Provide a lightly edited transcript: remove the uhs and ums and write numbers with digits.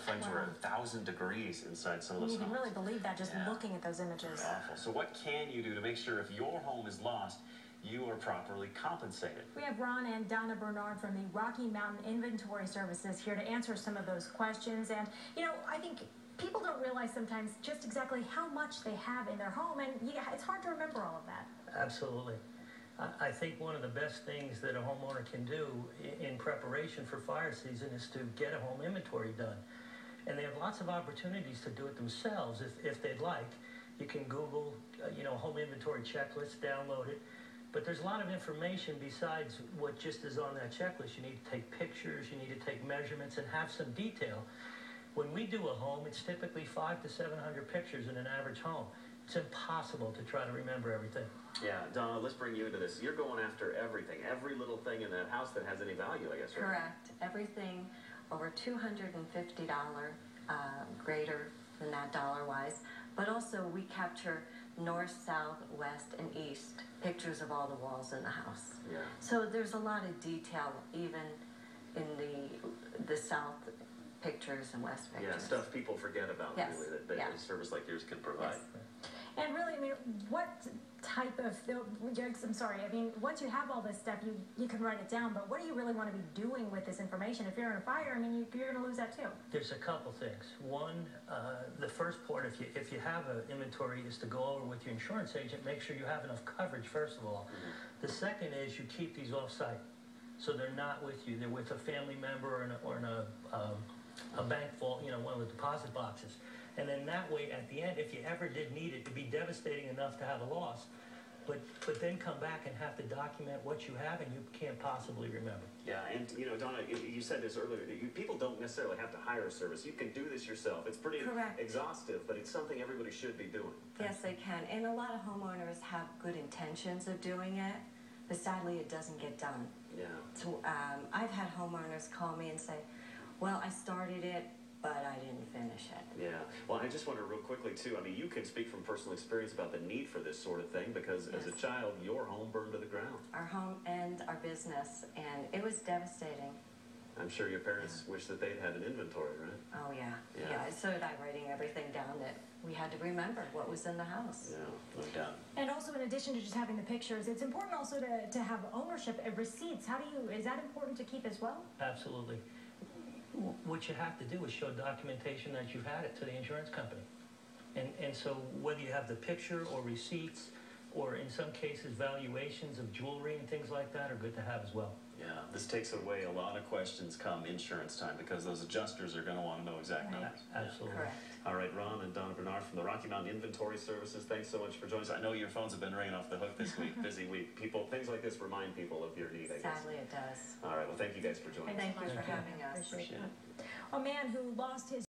flames were 1,000 degrees inside some of those You can homes. really believe that just looking at those images. Awful. So what can you do to make sure if your home is lost, you are properly compensated? We have Ron and Donna Bernard from the Rocky Mountain Inventory Services here to answer some of those questions. And, I think people don't realize sometimes just exactly how much they have in their home, and it's hard to remember all of that. Absolutely. I think one of the best things that a homeowner can do in preparation for fire season is to get a home inventory done. And they have lots of opportunities to do it themselves if they'd like. You can Google, home inventory checklist, download it. But there's a lot of information besides what just is on that checklist. You need to take pictures, you need to take measurements, and have some detail. When we do a home, it's typically 500 to 700 pictures in an average home. It's impossible to try to remember everything. Yeah, Donna, let's bring you into this. You're going after everything, every little thing in that house that has any value, I guess, right? Correct. Everything over $250, greater than that dollar-wise. But also we capture north, south, west, and east pictures of all the walls in the house. Yeah. So there's a lot of detail even in the south pictures and west pictures. Yeah, stuff people forget about, yes. Really, that a service like yours can provide. Yes. And really, what type of, I'm sorry, once you have all this stuff, you can write it down, but what do you really want to be doing with this information? If you're in a fire, you're going to lose that too. There's a couple things. One, the first part, if you have an inventory, is to go over with your insurance agent, make sure you have enough coverage, first of all. The second is you keep these off-site, so they're not with you. They're with a family member or in a bank vault, one of the deposit boxes. And then that way, at the end, if you ever did need it, to be devastating enough to have a loss, but then come back and have to document what you have and you can't possibly remember. Yeah, and Donna, you said this earlier, that people don't necessarily have to hire a service. You can do this yourself. It's pretty exhaustive, but it's something everybody should be doing. Yes, they can. And a lot of homeowners have good intentions of doing it, but sadly it doesn't get done. Yeah. So I've had homeowners call me and say, well, I started it, but I didn't finish it. Yeah. Well, I just wonder real quickly, too, you can speak from personal experience about the need for this sort of thing, because as a child, your home burned to the ground. Our home and our business, and it was devastating. I'm sure your parents wish that they'd had an inventory, right? Oh, yeah. Yeah, so did I, writing everything down that we had to remember what was in the house. Yeah, no doubt. And also, in addition to just having the pictures, it's important also to have ownership and receipts. Is that important to keep as well? Absolutely. What you have to do is show documentation that you've had it to the insurance company. And so whether you have the picture or receipts, or in some cases valuations of jewelry and things like that, are good to have as well. Yeah, this takes away a lot of questions come insurance time, because those adjusters are going to want to know exactly. Right. Absolutely. Correct. All right, Ron and Donna Bernard from the Rocky Mountain Inventory Services, thanks so much for joining us. I know your phones have been ringing off the hook this week, busy week. Things like this remind people of your need, I guess. Sadly, it does. All right, well, thank you guys for joining us. Thank you for having us. Appreciate it. A man who lost his